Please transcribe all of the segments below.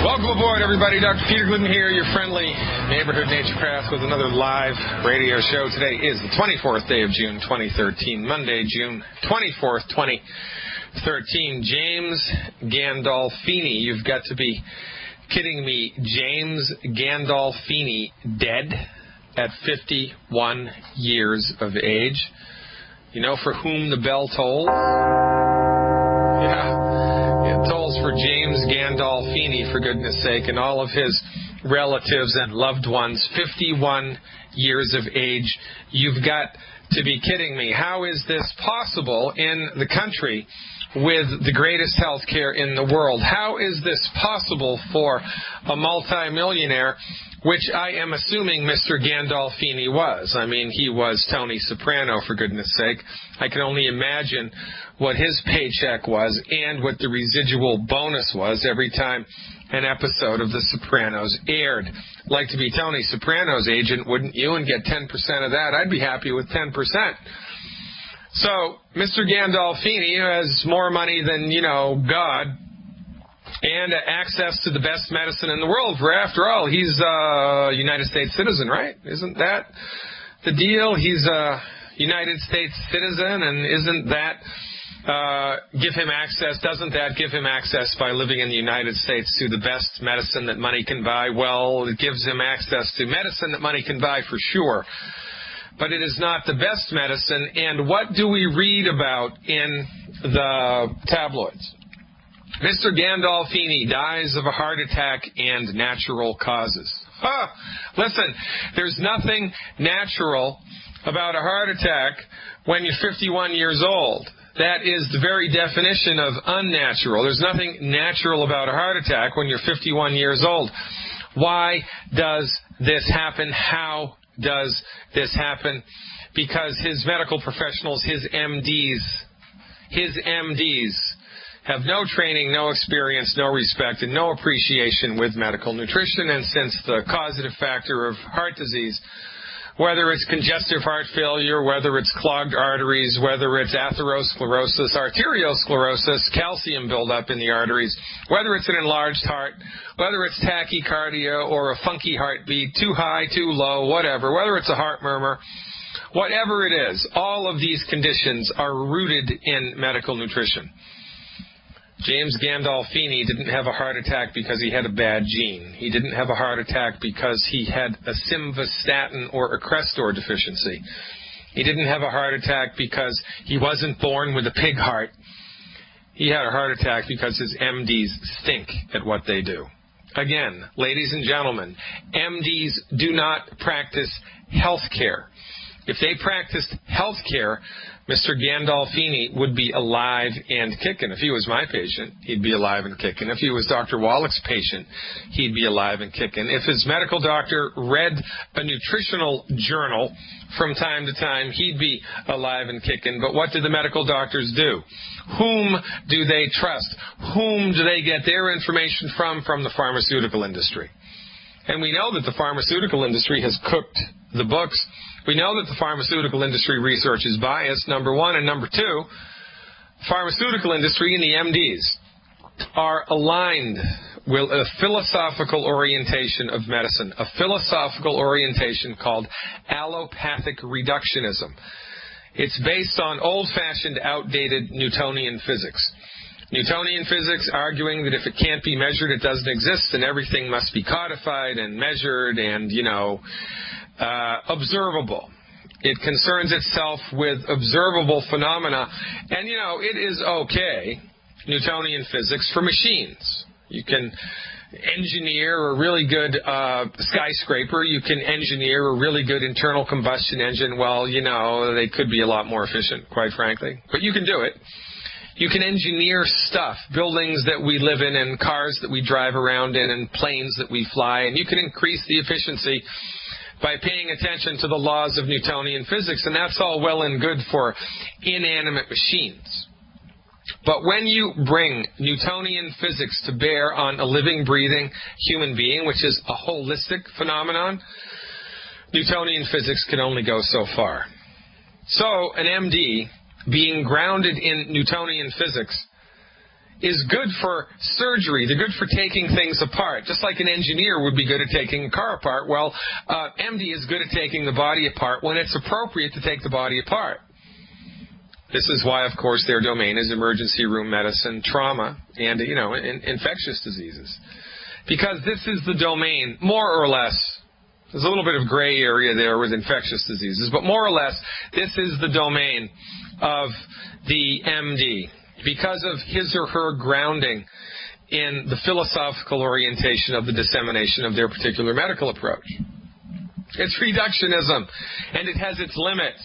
Welcome aboard, everybody. Dr. Peter Glidden here, your friendly neighborhood naturopath with another live radio show. Today is the 24th day of June, 2013, Monday, June 24th, 2013. James Gandolfini, you've got to be kidding me. James Gandolfini dead at 51 years of age. You know for whom the bell tolls? Yeah. It tolls for James Gandolfini, for goodness sake, and all of his relatives and loved ones. 51 years of age. You've got to be kidding me. How is this possible in the country with the greatest health care in the world? How is this possible for a multimillionaire, which I am assuming Mr. Gandolfini was? I mean, he was Tony Soprano, for goodness sake. I can only imagine what his paycheck was and what the residual bonus was every time an episode of The Sopranos aired. Like to be Tony Soprano's agent, wouldn't you, and get 10% of that? I'd be happy with 10%. So, Mr. Gandolfini has more money than, God, and access to the best medicine in the world. For after all, he's a United States citizen, right? Isn't that the deal? He's a United States citizen, and isn't that give him access? Doesn't that give him access by living in the United States to the best medicine that money can buy? Well, it gives him access to medicine that money can buy for sure. But it is not the best medicine. And what do we read about in the tabloids? Mr. Gandolfini dies of a heart attack and natural causes. Listen, there's nothing natural about a heart attack when you're 51 years old. That is the very definition of unnatural. There's nothing natural about a heart attack when you're 51 years old. Why does this happen? How does this happen? Because his medical professionals, his MDs, have no training, no experience, no respect, and no appreciation with medical nutrition. And since the causative factor of heart disease, whether it's congestive heart failure, whether it's clogged arteries, whether it's atherosclerosis, arteriosclerosis, calcium buildup in the arteries, whether it's an enlarged heart, whether it's tachycardia or a funky heartbeat, too high, too low, whatever, whether it's a heart murmur, whatever it is, all of these conditions are rooted in medical nutrition. James Gandolfini didn't have a heart attack because he had a bad gene. He didn't have a heart attack because he had a simvastatin or a Crestor deficiency. He didn't have a heart attack because he wasn't born with a pig heart. He had a heart attack because his MDs stink at what they do. Again, ladies and gentlemen, MDs do not practice health care. If they practiced health care, Mr. Gandolfini would be alive and kicking. If he was my patient, he'd be alive and kicking. If he was Dr. Wallach's patient, he'd be alive and kicking. If his medical doctor read a nutritional journal from time to time, he'd be alive and kicking. But what do the medical doctors do? Whom do they trust? Whom do they get their information from? From the pharmaceutical industry. And we know that the pharmaceutical industry has cooked the books. We know that the pharmaceutical industry research is biased, number one. And number two, pharmaceutical industry and the MDs are aligned with a philosophical orientation of medicine, a philosophical orientation called allopathic reductionism. It's based on old-fashioned, outdated Newtonian physics. Newtonian physics arguing that if it can't be measured, it doesn't exist, and everything must be codified and measured and, observable. It concerns itself with observable phenomena. And, it is okay, Newtonian physics, for machines. You can engineer a really good skyscraper. You can engineer a really good internal combustion engine. Well, they could be a lot more efficient, quite frankly. But you can do it. You can engineer stuff, buildings that we live in and cars that we drive around in and planes that we fly. And you can increase the efficiency by paying attention to the laws of Newtonian physics. And that's all well and good for inanimate machines. But when you bring Newtonian physics to bear on a living, breathing human being, which is a holistic phenomenon, Newtonian physics can only go so far. So an MD, being grounded in Newtonian physics, is good for surgery. They're good for taking things apart. Just like an engineer would be good at taking a car apart. Well, MD is good at taking the body apart when it's appropriate to take the body apart. This is why, of course, their domain is emergency room medicine, trauma, and, infectious diseases. Because this is the domain, more or less. There's a little bit of gray area there with infectious diseases, but more or less, this is the domain of the MD because of his or her grounding in the philosophical orientation of the dissemination of their particular medical approach. It's reductionism, and it has its limits.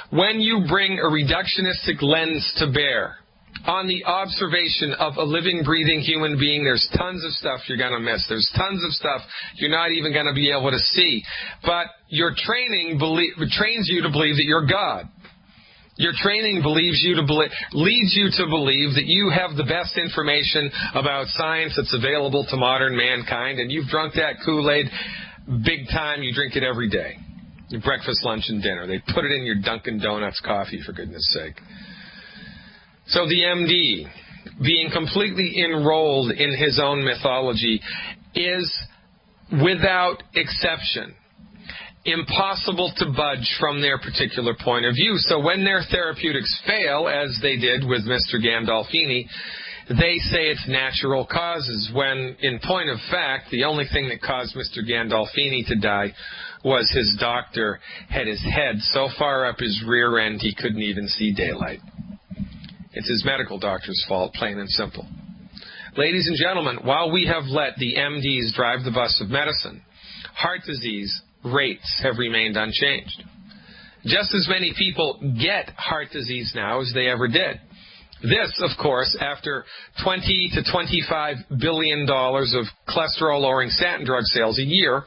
When you bring a reductionistic lens to bear on the observation of a living, breathing human being, there's tons of stuff you're going to miss. There's tons of stuff you're not even going to be able to see. But your training trains you to believe that you're God. Your training leads you to believe that you have the best information about science that's available to modern mankind, and you've drunk that Kool-Aid big time. You drink it every day. Breakfast, lunch, and dinner. They put it in your Dunkin' Donuts coffee, for goodness sake. So the MD, being completely enrolled in his own mythology, is, without exception, impossible to budge from their particular point of view. So when their therapeutics fail, as they did with Mr. Gandolfini, they say it's natural causes, when, in point of fact, the only thing that caused Mr. Gandolfini to die was his doctor had his head so far up his rear end he couldn't even see daylight. It's his medical doctor's fault, plain and simple. Ladies and gentlemen, while we have let the MDs drive the bus of medicine, heart disease rates have remained unchanged. Just as many people get heart disease now as they ever did. This, of course, after $20 to $25 billion of cholesterol-lowering statin drug sales a year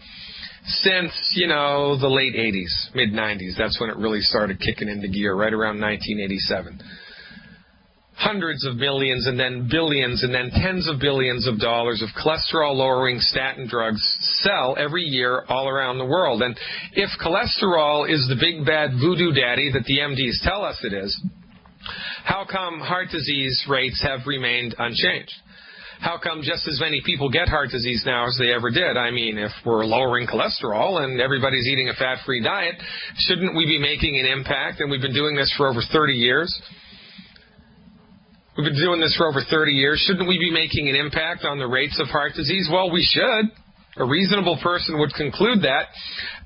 since, the late 80s, mid-90s. That's when it really started kicking into gear, right around 1987. Hundreds of millions and then billions and then tens of billions of dollars of cholesterol-lowering statin drugs sell every year all around the world. And if cholesterol is the big bad voodoo daddy that the MDs tell us it is, how come heart disease rates have remained unchanged? How come just as many people get heart disease now as they ever did? I mean, if we're lowering cholesterol and everybody's eating a fat-free diet, shouldn't we be making an impact? And we've been doing this for over 30 years. We've been doing this for over 30 years. Shouldn't we be making an impact on the rates of heart disease? Well, we should. A reasonable person would conclude that.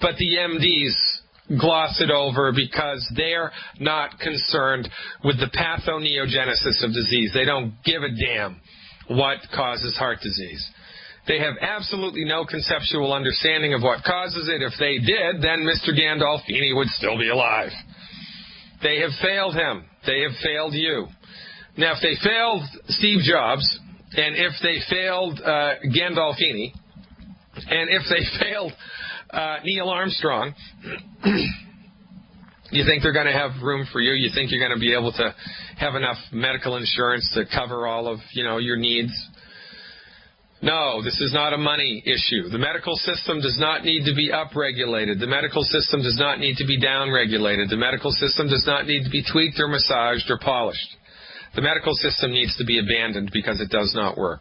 But the MDs gloss it over because they're not concerned with the pathoneogenesis of disease. They don't give a damn what causes heart disease. They have absolutely no conceptual understanding of what causes it. If they did, then Mr. Gandolfini would still be alive. They have failed him. They have failed you. Now, if they failed Steve Jobs, and if they failed Gandolfini, and if they failed Neil Armstrong, you think they're going to have room for you? You think you're going to be able to have enough medical insurance to cover all of, your needs? No, this is not a money issue. The medical system does not need to be upregulated. The medical system does not need to be downregulated. The medical system does not need to be tweaked or massaged or polished. The medical system needs to be abandoned because it does not work.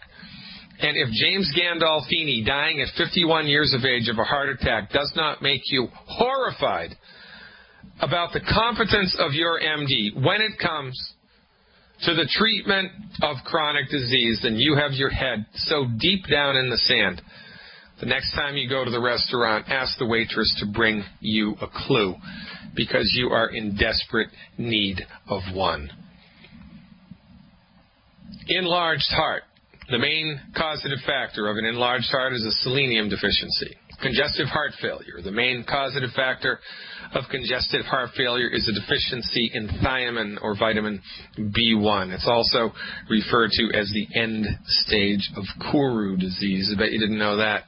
And if James Gandolfini dying at 51 years of age of a heart attack does not make you horrified about the competence of your MD when it comes to the treatment of chronic disease, then you have your head so deep down in the sand. The next time you go to the restaurant, ask the waitress to bring you a clue because you are in desperate need of one. Enlarged heart. The main causative factor of an enlarged heart is a selenium deficiency. Congestive heart failure. The main causative factor of congestive heart failure is a deficiency in thiamine or vitamin B1. It's also referred to as the end stage of Kuru disease. I bet you didn't know that.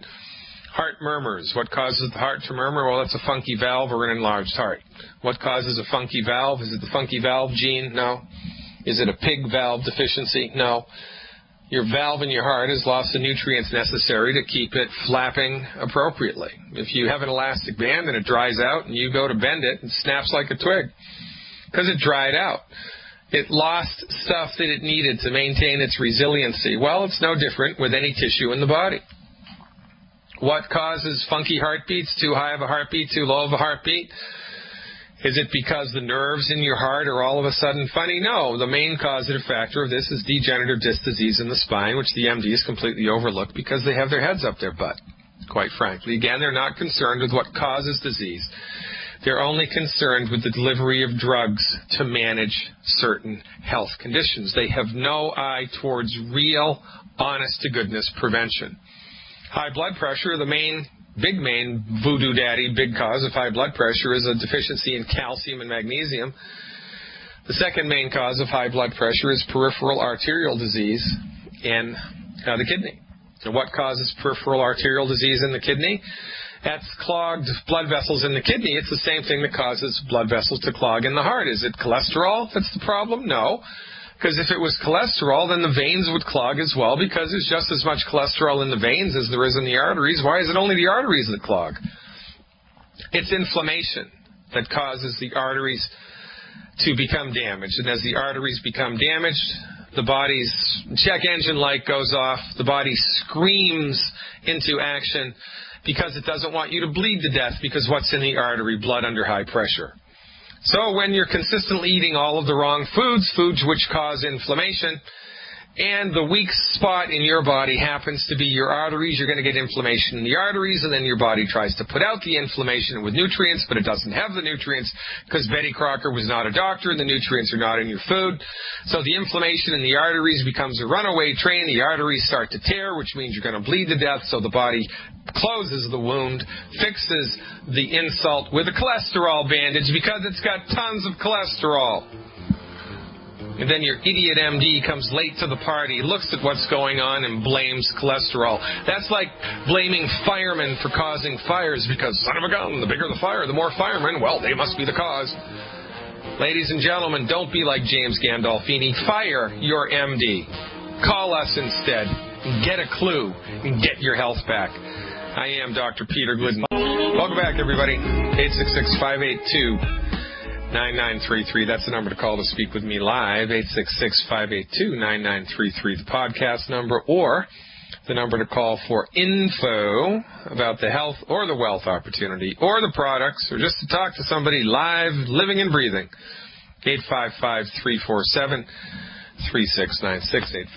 Heart murmurs. What causes the heart to murmur? Well, that's a funky valve or an enlarged heart. What causes a funky valve? Is it the funky valve gene? No. Is it a pig valve deficiency? No. Your valve in your heart has lost the nutrients necessary to keep it flapping appropriately. If you have an elastic band and it dries out and you go to bend it, it snaps like a twig because it dried out. It lost stuff that it needed to maintain its resiliency. Well, it's no different with any tissue in the body. What causes funky heartbeats, too high of a heartbeat, too low of a heartbeat? Is it because the nerves in your heart are all of a sudden funny? No. The main causative factor of this is degenerative disc disease in the spine, which the MDs completely overlook because they have their heads up their butt, quite frankly. Again, they're not concerned with what causes disease. They're only concerned with the delivery of drugs to manage certain health conditions. They have no eye towards real, honest-to-goodness prevention. High blood pressure, the main voodoo daddy, big cause of high blood pressure is a deficiency in calcium and magnesium. The second main cause of high blood pressure is peripheral arterial disease in the kidney. And what causes peripheral arterial disease in the kidney? That's clogged blood vessels in the kidney. It's the same thing that causes blood vessels to clog in the heart. Is it cholesterol that's the problem? No. Because if it was cholesterol, then the veins would clog as well, because there's just as much cholesterol in the veins as there is in the arteries. Why is it only the arteries that clog? It's inflammation that causes the arteries to become damaged. And as the arteries become damaged, the body's check engine light goes off. The body screams into action because it doesn't want you to bleed to death, because what's in the artery? Blood under high pressure. So when you're consistently eating all of the wrong foods, foods which cause inflammation, and the weak spot in your body happens to be your arteries, you're going to get inflammation in the arteries, and then your body tries to put out the inflammation with nutrients, but it doesn't have the nutrients because Betty Crocker was not a doctor and the nutrients are not in your food. So the inflammation in the arteries becomes a runaway train. The arteries start to tear, which means you're going to bleed to death, so the body closes the wound, fixes the insult with a cholesterol bandage because it's got tons of cholesterol. And then your idiot MD comes late to the party, looks at what's going on, and blames cholesterol. That's like blaming firemen for causing fires because, son of a gun, the bigger the fire, the more firemen, well, they must be the cause. Ladies and gentlemen, don't be like James Gandolfini. Fire your MD. Call us instead. Get a clue and get your health back. I am Dr. Peter Glidden. Welcome back, everybody. 866-582-9933. That's the number to call to speak with me live. 866-582-9933, the podcast number, or the number to call for info about the health or the wealth opportunity or the products, or just to talk to somebody live, living and breathing. 855-347-3696,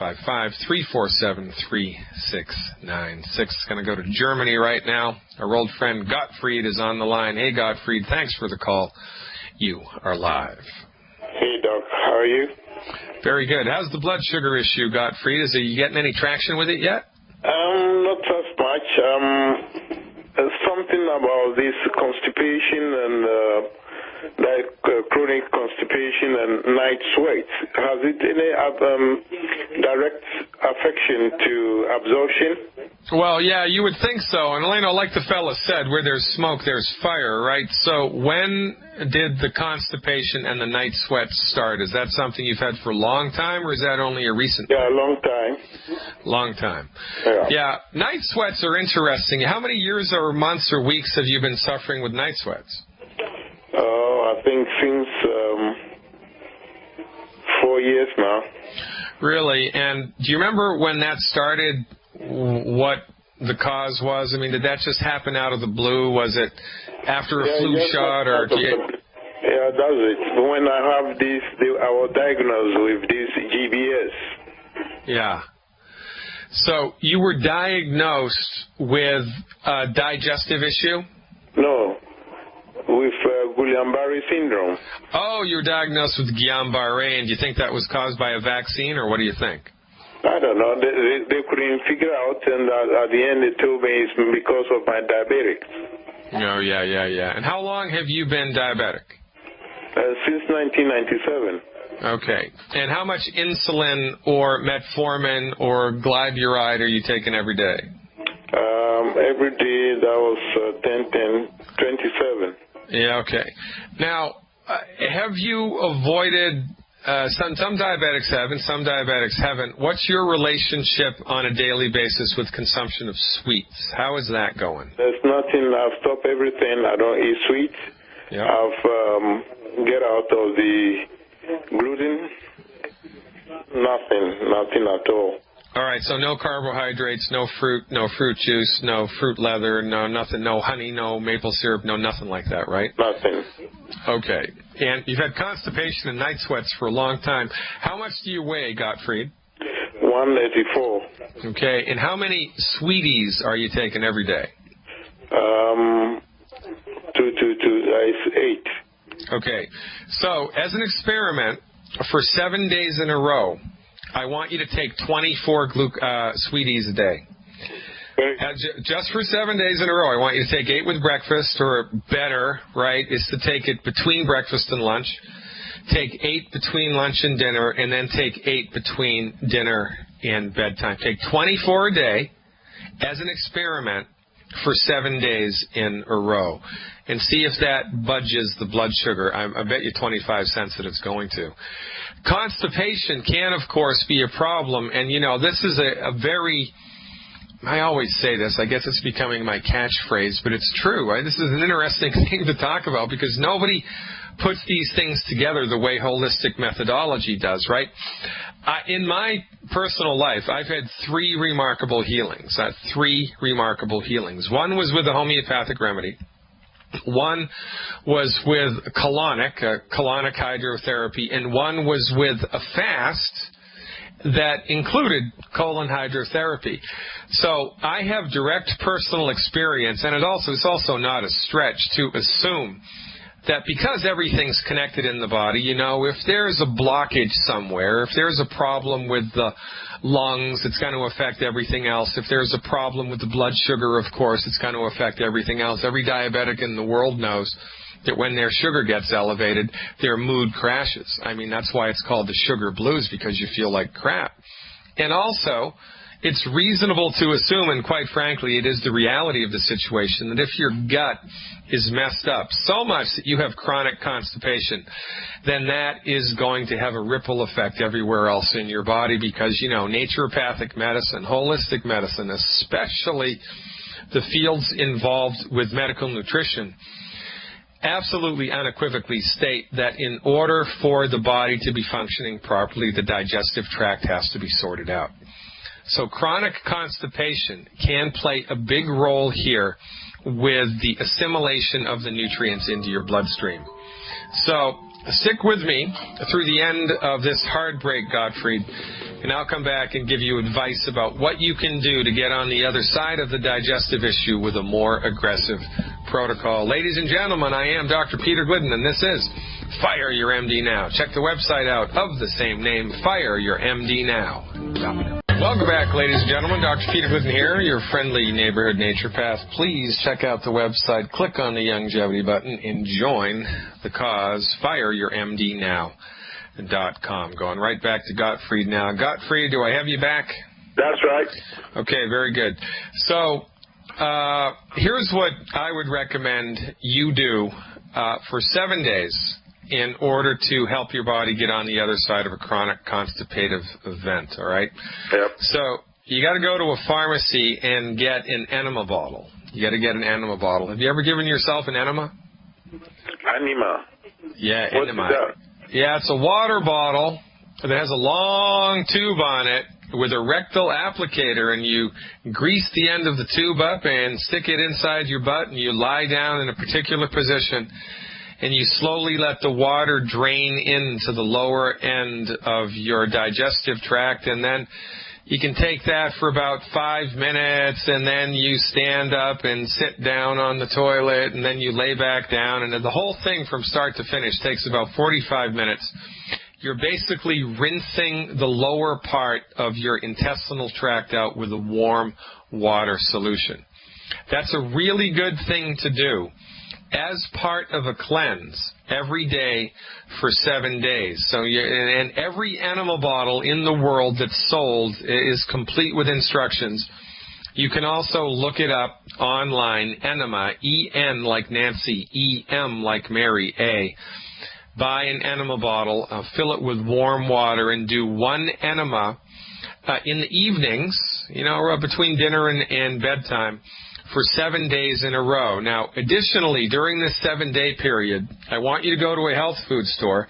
855-347-3696. Going to go to Germany right now. Our old friend Gottfried is on the line. Hey, Gottfried, thanks for the call. You are live. Hey, Doc. How are you? Very good. How's the blood sugar issue, Gottfried? Is you getting any traction with it yet? Not as much. Something about this constipation and chronic constipation and night sweats. Has it any direct affection to absorption? Well, yeah, you would think so. And, like the fella said, where there's smoke, there's fire, right? So when did the constipation and the night sweats start? Is that something you've had for a long time, or is that only a recent? Yeah, a long time. Long time. Yeah. Night sweats are interesting. How many years or months or weeks have you been suffering with night sweats? I think since 4 years now. Really? And do you remember when that started, what the cause was? I mean, did that just happen out of the blue? Was it after a flu shot? Or yeah, that's it. When I have this, I was diagnosed with this GBS. Yeah. So you were diagnosed with a digestive issue? No, with Guillain-Barré syndrome. Oh, you were diagnosed with Guillain-Barré, and do you think that was caused by a vaccine, or what do you think? I don't know. They couldn't figure out, and at the end they told me it's because of my diabetic. Oh, yeah. And how long have you been diabetic? Since 1997. Okay. And how much insulin or metformin or glyburide are you taking every day? Every day that was 27. Yeah, okay. Now, have you avoided, some diabetics have and some diabetics haven't. What's your relationship on a daily basis with consumption of sweets? How is that going? There's nothing. I've stopped everything. I don't eat sweets. Yep. I've get out of the gluten Nothing at all. All right, so no carbohydrates, no fruit juice, no fruit leather, no nothing, no honey, no maple syrup, no nothing like that, right? Nothing. Okay. And you've had constipation and night sweats for a long time. How much do you weigh, Gottfried? 184. Okay. And how many sweeties are you taking every day? 8. Okay. So, as an experiment, for 7 days in a row, I want you to take 24 sweeties a day. Just for 7 days in a row, I want you to take 8 with breakfast, or better, right, is to take it between breakfast and lunch. Take 8 between lunch and dinner, and then take 8 between dinner and bedtime. Take 24 a day as an experiment for 7 days in a row, and see if that budges the blood sugar. I bet you 25 cents that it's going to. Constipation can, of course, be a problem, and, you know, this is a very... I always say this. I guess it's becoming my catchphrase, but it's true. Right? This is an interesting thing to talk about because nobody puts these things together the way holistic methodology does, right? In my personal life, I've had 3 remarkable healings. 3 remarkable healings. One was with a homeopathic remedy. One was with colonic hydrotherapy, and one was with a fast that included colon hydrotherapy. So I have direct personal experience, and it's also not a stretch to assume that because everything's connected in the body, you know, if there's a blockage somewhere, if there's a problem with the lungs, it's going to affect everything else. If there's a problem with the blood sugar, of course, it's going to affect everything else. Every diabetic in the world knows that when their sugar gets elevated, their mood crashes. I mean, that's why it's called the sugar blues, because you feel like crap. And also, it's reasonable to assume, and quite frankly, it is the reality of the situation, that if your gut is messed up so much that you have chronic constipation, then that is going to have a ripple effect everywhere else in your body because, you know, naturopathic medicine, holistic medicine, especially the fields involved with medical nutrition, absolutely unequivocally state that in order for the body to be functioning properly, the digestive tract has to be sorted out. So chronic constipation can play a big role here with the assimilation of the nutrients into your bloodstream. So stick with me through the end of this hard break, Gottfried, and I'll come back and give you advice about what you can do to get on the other side of the digestive issue with a more aggressive protocol. Ladies and gentlemen, I am Dr. Peter Glidden, and this is Fire Your MD Now. Check the website out of the same name, fireyourmdnow.com. Welcome back, ladies and gentlemen. Dr. Peter Glidden here, your friendly neighborhood naturopath. Please check out the website, click on the Longevity button, and join the cause, fireyourmdnow.com. Going right back to Gottfried now. Gottfried, do I have you back? That's right. Okay, very good. So here's what I would recommend you do for 7 days in order to help your body get on the other side of a chronic constipative event, all right? Yep. So you got to go to a pharmacy and get an enema bottle. You got to get an enema bottle. Have you ever given yourself an enema? Enema? Yeah, What's enema. that? Yeah, it's a water bottle that has a long tube on it with a rectal applicator, and you grease the end of the tube up and stick it inside your butt, and you lie down in a particular position, and you slowly let the water drain into the lower end of your digestive tract, and then you can take that for about 5 minutes, and then you stand up and sit down on the toilet, and then you lay back down, and the whole thing from start to finish takes about 45 minutes. You're basically rinsing the lower part of your intestinal tract out with a warm water solution. That's a really good thing to do as part of a cleanse every day for 7 days. So and every enema bottle in the world that's sold is complete with instructions. You can also look it up online, enema, E-N like Nancy, E-M like Mary, A. Buy an enema bottle, fill it with warm water, and do one enema in the evenings, you know, between dinner and bedtime, for 7 days in a row. Now, additionally, during this 7-day period, I want you to go to a health food store.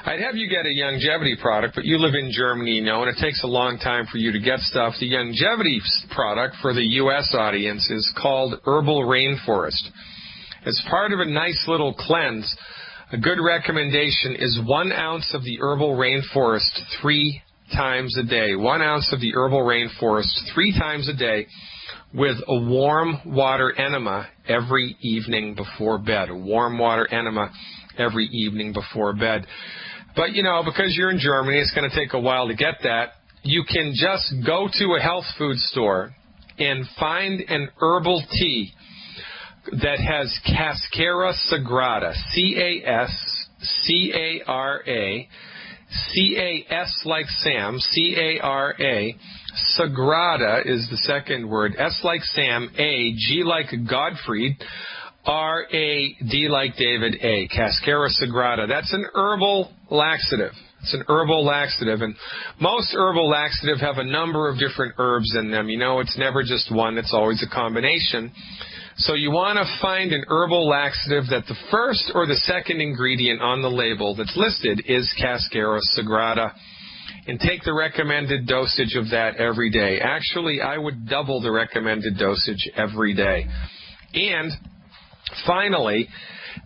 I'd have you get a longevity product, but you live in Germany, you know, and it takes a long time for you to get stuff. The longevity product for the U.S. audience is called Herbal Rainforest. As part of a nice little cleanse, a good recommendation is 1 ounce of the Herbal Rainforest 3 times a day. 1 ounce of the Herbal Rainforest 3 times a day with a warm water enema every evening before bed. A warm water enema every evening before bed. But, you know, because you're in Germany, it's going to take a while to get that. You can just go to a health food store and find an herbal tea that has Cascara Sagrada, C-A-S-C-A-R-A, C-A-S like Sam, C-A-R-A, Sagrada is the second word, S like Sam, A, G like Gottfried, R-A-D like David, A, Cascara Sagrada. That's an herbal laxative. It's an herbal laxative, and most herbal laxative have a number of different herbs in them. You know, it's never just one, it's always a combination. So you want to find an herbal laxative that the first or the second ingredient on the label that's listed is Cascara Sagrada, and take the recommended dosage of that every day. Actually, I would double the recommended dosage every day. And finally,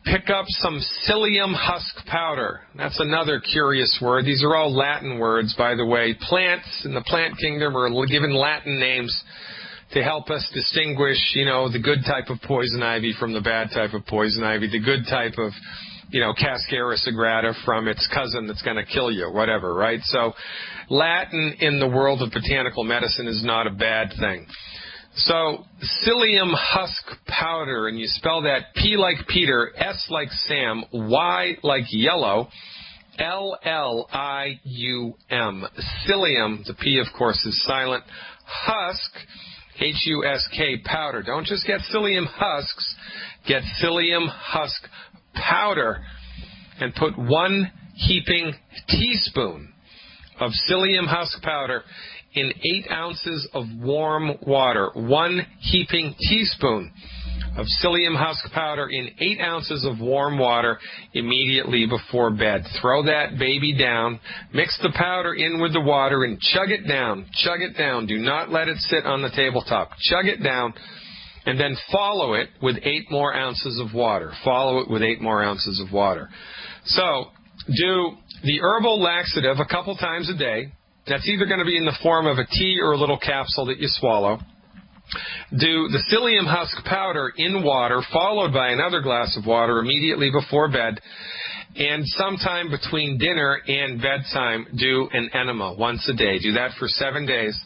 pick up some psyllium husk powder. That's another curious word. These are all Latin words, by the way. Plants in the plant kingdom are given Latin names to help us distinguish, you know, the good type of poison ivy from the bad type of poison ivy, the good type of, you know, Cascara Sagrada from its cousin that's going to kill you, whatever, right? So Latin in the world of botanical medicine is not a bad thing. So psyllium husk powder, and you spell that P like Peter, S like Sam, Y like yellow, L-L-I-U-M. Psyllium, the P of course is silent, husk, H-U-S-K, powder. Don't just get psyllium husks, get psyllium husk powder, and put 1 heaping teaspoon of psyllium husk powder in 8 ounces of warm water. 1 heaping teaspoon of psyllium husk powder in 8 ounces of warm water immediately before bed. Throw that baby down, mix the powder in with the water, and chug it down. Chug it down. Do not let it sit on the tabletop. Chug it down, and then follow it with 8 more ounces of water. Follow it with 8 more ounces of water. So do the herbal laxative a couple times a day. That's either going to be in the form of a tea or a little capsule that you swallow. Do the psyllium husk powder in water, followed by another glass of water immediately before bed. And sometime between dinner and bedtime, do an enema once a day. Do that for 7 days.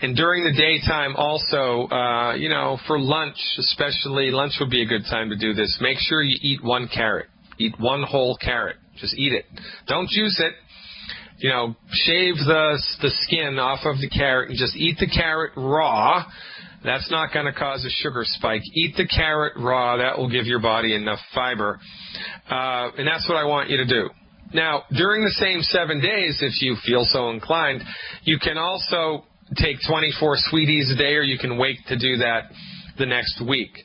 And during the daytime also, you know, for lunch especially, lunch would be a good time to do this. Make sure you eat 1 carrot. Eat 1 whole carrot. Just eat it. Don't juice it. You know, shave the skin off of the carrot and just eat the carrot raw. That's not going to cause a sugar spike. Eat the carrot raw. That will give your body enough fiber. And that's what I want you to do. Now, during the same 7 days, if you feel so inclined, you can also take 24 sweeties a day, or you can wait to do that the next week.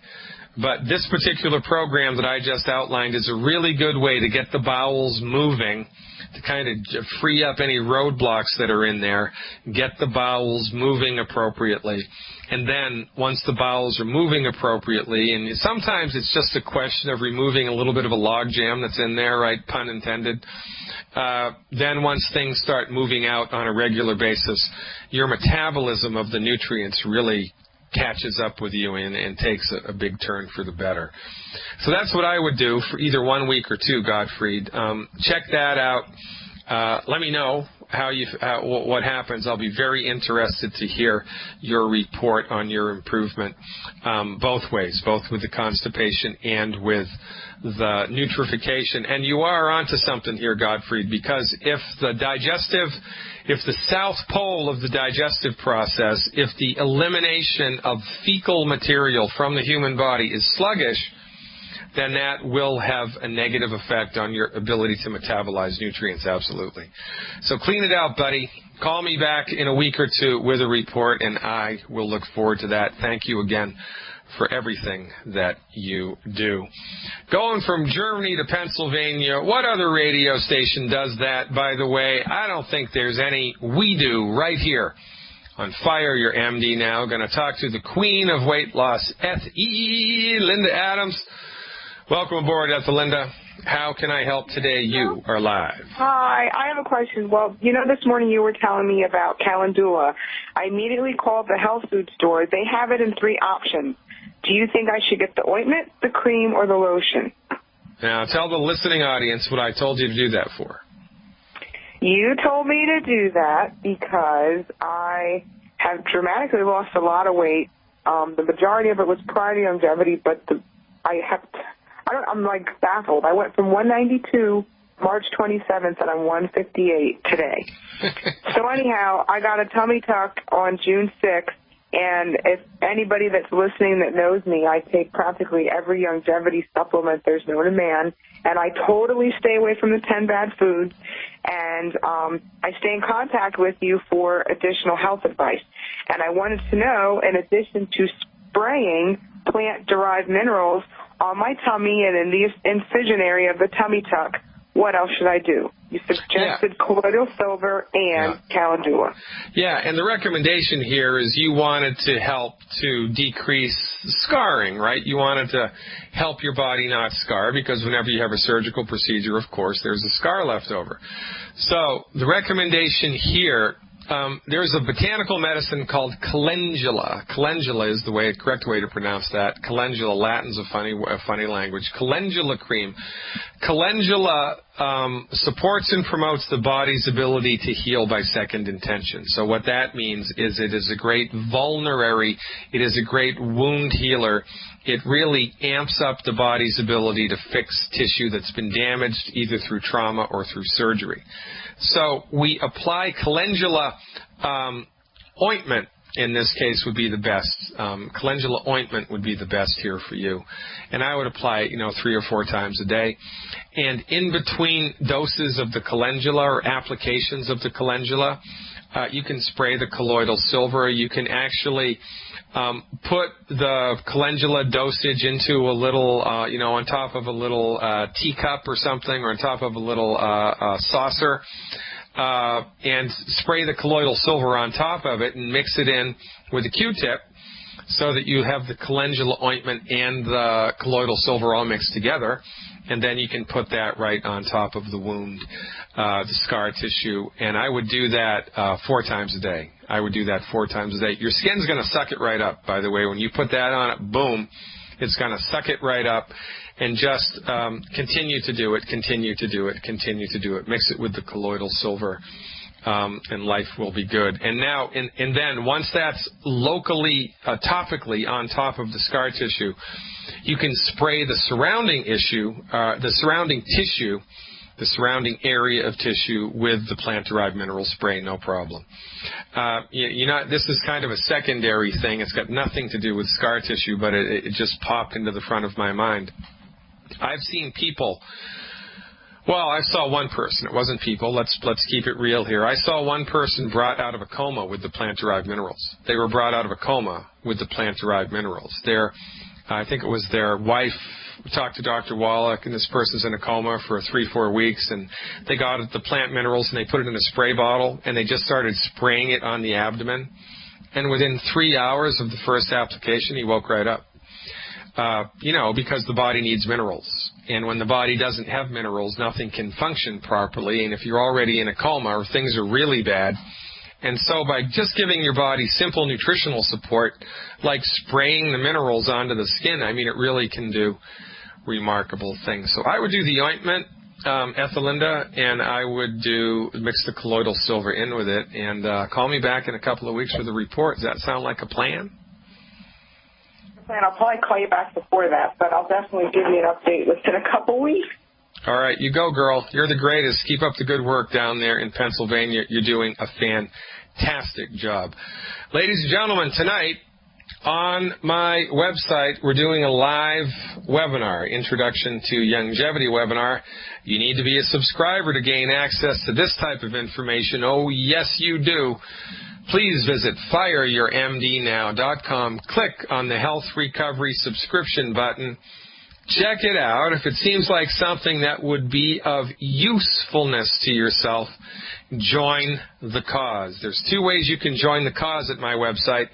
But this particular program that I just outlined is a really good way to get the bowels moving, to kind of free up any roadblocks that are in there, get the bowels moving appropriately. And then once the bowels are moving appropriately, and sometimes it's just a question of removing a little bit of a log jam that's in there, right, pun intended, then once things start moving out on a regular basis, your metabolism of the nutrients really catches up with you and takes a big turn for the better. So that's what I would do for either 1 week or 2, Gottfried. Check that out. Let me know what happens. I'll be very interested to hear your report on your improvement, both ways, both with the constipation and with the nutrification. And you are onto something here, Gottfried, because if the south pole of the digestive process, if the elimination of fecal material from the human body is sluggish, then that will have a negative effect on your ability to metabolize nutrients, absolutely. So clean it out, buddy. Call me back in a week or 2 with a report, and I will look forward to that. Thank you again for everything that you do. Going from Germany to Pennsylvania, what other radio station does that, by the way? I don't think there's any. We do right here on Fire Your MD Now. Going to talk to the queen of weight loss, Linda Adams. Welcome aboard, Linda. How can I help today? You are live. Hi, I have a question. Well, this morning you were telling me about calendula. I immediately called the health food store. They have it in 3 options. Do you think I should get the ointment, the cream, or the lotion? Now, tell the listening audience what I told you to do that for. You told me to do that because I have dramatically lost a lot of weight. The majority of it was prior to longevity, but I'm like baffled. I went from 192 March 27th, and I'm 158 today. So anyhow, I got a tummy tuck on June 6th, and if anybody that's listening that knows me, I take practically every longevity supplement there's known to man, and I totally stay away from the 10 bad foods, and I stay in contact with you for additional health advice. And I wanted to know, in addition to spraying plant-derived minerals on my tummy and in the incision area of the tummy tuck, what else should I do? You suggested colloidal silver and calendula. Yeah, and the recommendation here is you wanted to help to decrease scarring, right? You wanted to help your body not scar, because whenever you have a surgical procedure, of course, there's a scar left over. So the recommendation here, there's a botanical medicine called calendula. Calendula is the correct way to pronounce that. Calendula, Latin's a funny language. Calendula cream. Calendula supports and promotes the body's ability to heal by second intention. So what that means is it is a great vulnerary, it is a great wound healer. It really amps up the body's ability to fix tissue that's been damaged either through trauma or through surgery. So we apply calendula ointment, in this case, would be the best. Calendula ointment would be the best here for you. And I would apply it, 3 or 4 times a day. And in between doses of the calendula or applications of the calendula, you can spray the colloidal silver. You can actually put the calendula dosage into a little, on top of a little teacup or something, or on top of a little saucer, and spray the colloidal silver on top of it and mix it in with a Q-tip so that you have the calendula ointment and the colloidal silver all mixed together. And then you can put that right on top of the wound, the scar tissue. And I would do that 4 times a day. I would do that 4 times a day. Your skin's going to suck it right up, by the way. When you put that on it, boom, it's going to suck it right up. And just continue to do it, continue to do it, continue to do it. Mix it with the colloidal silver, and life will be good. And now, and then once that's locally, topically on top of the scar tissue, you can spray the surrounding tissue, the surrounding area of tissue with the plant-derived mineral spray, no problem. This is kind of a secondary thing. It's got nothing to do with scar tissue, but it just popped into the front of my mind. I've seen people. Well, I saw one person. It wasn't people. Let's keep it real here. I saw one person brought out of a coma with the plant-derived minerals. They were brought out of a coma with the plant-derived minerals. I think it was their wife talked to Dr. Wallach, and this person's in a coma for 3-4 weeks, and they got the plant minerals and they put it in a spray bottle, and they just started spraying it on the abdomen. And within 3 hours of the first application, he woke right up. Because the body needs minerals. And when the body doesn't have minerals, nothing can function properly. And if you're already in a coma or things are really bad, and so by just giving your body simple nutritional support, like spraying the minerals onto the skin, it really can do remarkable things. So I would do the ointment, Ethelinda, and I would mix the colloidal silver in with it, and call me back in a couple of weeks for the report. Does that sound like a plan? I'll probably call you back before that, but I'll definitely give you an update within a couple weeks. All right, you go, girl. You're the greatest. Keep up the good work down there in Pennsylvania. You're doing a fantastic job. Ladies and gentlemen, tonight on my website, we're doing a live webinar, Introduction to Longevity webinar. You need to be a subscriber to gain access to this type of information. Oh, yes, you do. please visit fireyourmdnow.com. Click on the Health Recovery subscription button. Check it out. If it seems like something that would be of usefulness to yourself, join the cause. There's 2 ways you can join the cause at my website.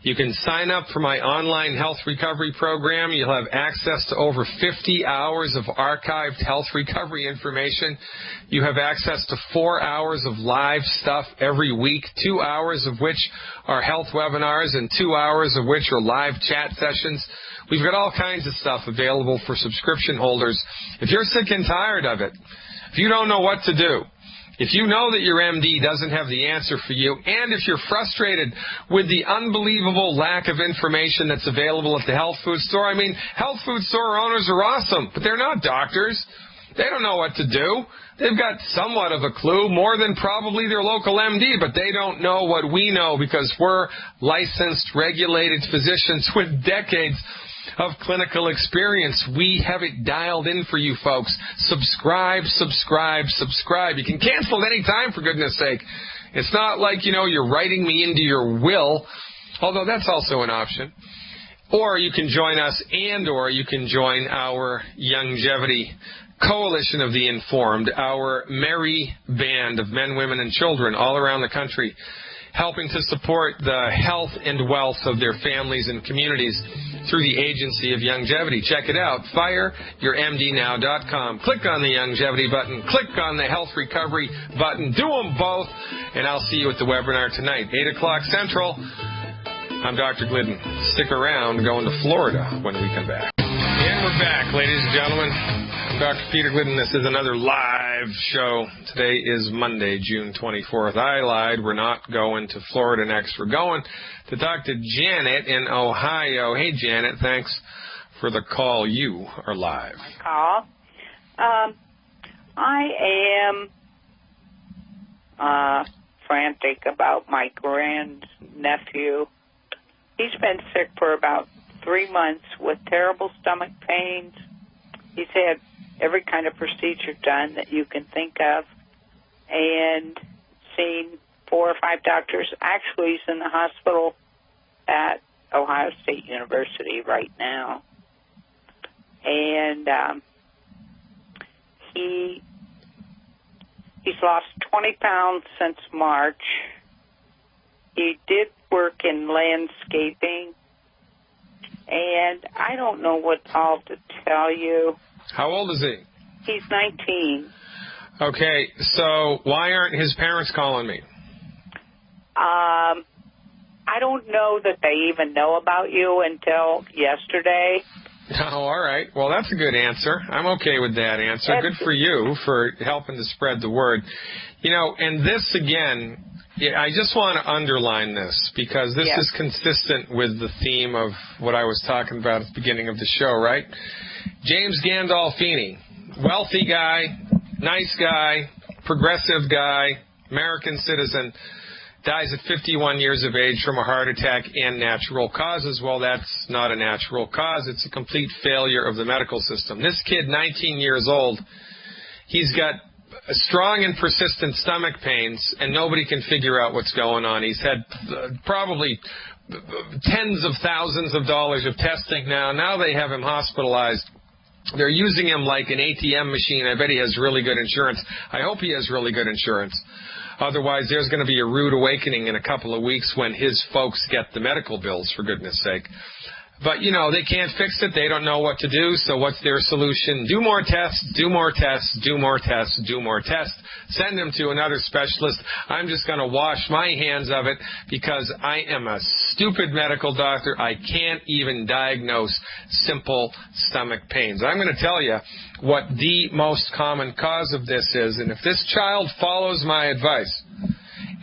You can sign up for my online health recovery program. You'll have access to over 50 hours of archived health recovery information. You have access to 4 hours of live stuff every week, 2 hours of which are health webinars and 2 hours of which are live chat sessions. We've got all kinds of stuff available for subscription holders. If you're sick and tired of it, if you don't know what to do, if you know that your MD doesn't have the answer for you, and if you're frustrated with the unbelievable lack of information that's available at the health food store, I mean, health food store owners are awesome, but they're not doctors. They don't know what to do. They've got somewhat of a clue, more than probably their local MD, but they don't know what we know because we're licensed, regulated physicians with decades of clinical experience. We have it dialed in for you folks. Subscribe, subscribe, subscribe. You can cancel at any time, for goodness sake. It's not like, you're writing me into your will, although that's also an option. Or you can join us, or you can join our Longevity Coalition of the Informed, our merry band of men, women, and children all around the country, helping to support the health and wealth of their families and communities through the agency of Longevity. Check it out, fireyourmdnow.com. Click on the Longevity button, click on the Health Recovery button, do them both, and I'll see you at the webinar tonight, 8 o'clock Central. I'm Dr. Glidden. Stick around, going to Florida when we come back. And we're back, ladies and gentlemen. I'm Dr. Peter Glidden. This is another live show. Today is Monday, June 24th. I lied. We're not going to Florida next. We're going to talk to Janet in Ohio. Hey, Janet, thanks for the call. You are live. Call. I am frantic about my grandnephew. He's been sick for about 3 months with terrible stomach pains. He's had every kind of procedure done that you can think of and seen 4 or 5 doctors. Actually, he's in the hospital at Ohio State University right now. And he's lost 20 pounds since March. He did work in landscaping, and I don't know what all to tell you. How old is he? He's 19. Okay, so why aren't his parents calling me? I don't know that they even know about you until yesterday. Oh, all right. Well, that's a good answer. I'm okay with that answer. Good for you for helping to spread the word. And this, again, I just want to underline this because this is consistent with the theme of what I was talking about at the beginning of the show, right? James Gandolfini, wealthy guy, nice guy, progressive guy, American citizen, dies at 51 years of age from a heart attack and natural causes. Well, that's not a natural cause. It's a complete failure of the medical system. This kid, 19 years old, he's got strong and persistent stomach pains, and nobody can figure out what's going on. He's had probably tens of thousands of dollars of testing now. Now they have him hospitalized. They're using him like an ATM machine. I bet he has really good insurance. I hope he has really good insurance. Otherwise, there's going to be a rude awakening in a couple of weeks when his folks get the medical bills, for goodness sake. But, they can't fix it. They don't know what to do. So what's their solution? Do more tests, do more tests, do more tests, do more tests. Send them to another specialist. I'm just going to wash my hands of it because I am a stupid medical doctor. I can't even diagnose simple stomach pains. I'm going to tell you what the most common cause of this is. And if this child follows my advice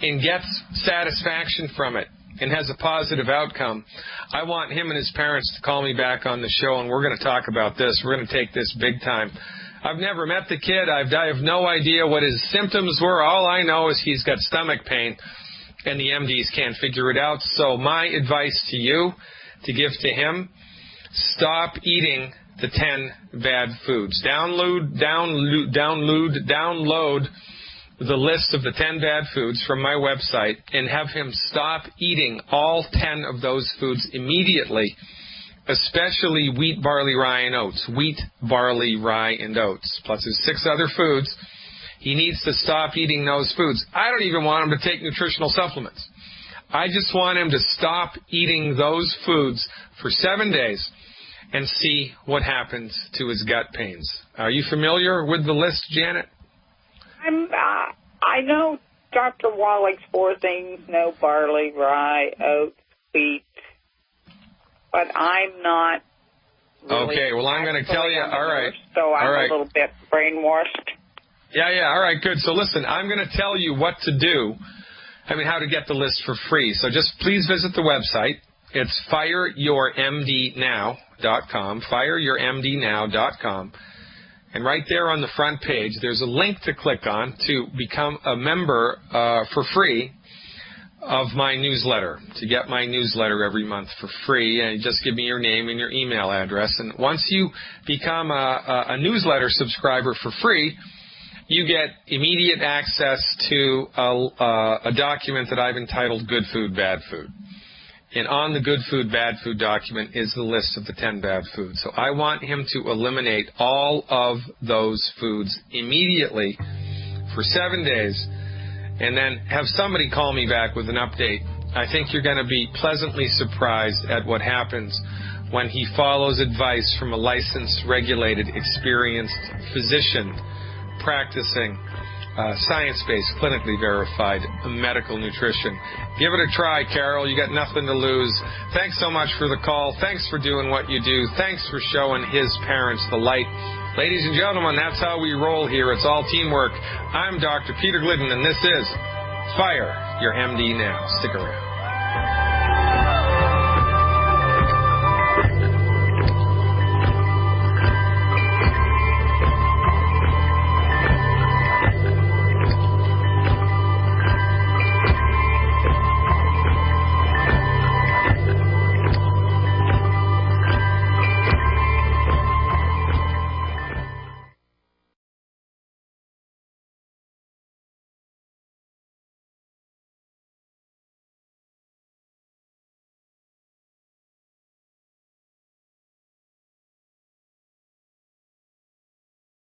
and gets satisfaction from it, and has a positive outcome, I want him and his parents to call me back on the show, and we're going to talk about this. We're going to take this big time. I've never met the kid. I have no idea what his symptoms were. All I know is he's got stomach pain, and the MDs can't figure it out. So my advice to you, to give to him, stop eating the 10 bad foods. Download the list of the 10 bad foods from my website and have him stop eating all 10 of those foods immediately, especially wheat, barley, rye, and oats. Wheat, barley, rye, and oats. Plus there's 6 other foods. He needs to stop eating those foods. I don't even want him to take nutritional supplements. I just want him to stop eating those foods for 7 days and see what happens to his gut pains. Are you familiar with the list, Janet? I know Dr. Wallach's 4 things: no barley, rye, oats, wheat, but I'm not really. Okay, well, I'm going to tell you, all right. So I'm all right. a little bit brainwashed. Yeah, all right, good. So listen, I'm going to tell you what to do, how to get the list for free. So just please visit the website. It's fireyourmdnow.com, fireyourmdnow.com. And right there on the front page, there's a link to click on to become a member for free of my newsletter, to get my newsletter every month for free. And just give me your name and your email address. And once you become a newsletter subscriber for free, you get immediate access to a document that I've entitled Good Food, Bad Food. And on the Good Food, Bad Food document is the list of the 10 bad foods. So I want him to eliminate all of those foods immediately for 7 days and then have somebody call me back with an update. I think you're going to be pleasantly surprised at what happens when he follows advice from a licensed, regulated, experienced physician practicing science-based, clinically verified medical nutrition. Give it a try, Carol. You got nothing to lose. Thanks so much for the call. Thanks for doing what you do. Thanks for showing his parents the light. Ladies and gentlemen, that's how we roll here. It's all teamwork. I'm Dr. Peter Glidden, and this is Fire Your MD Now. Stick around.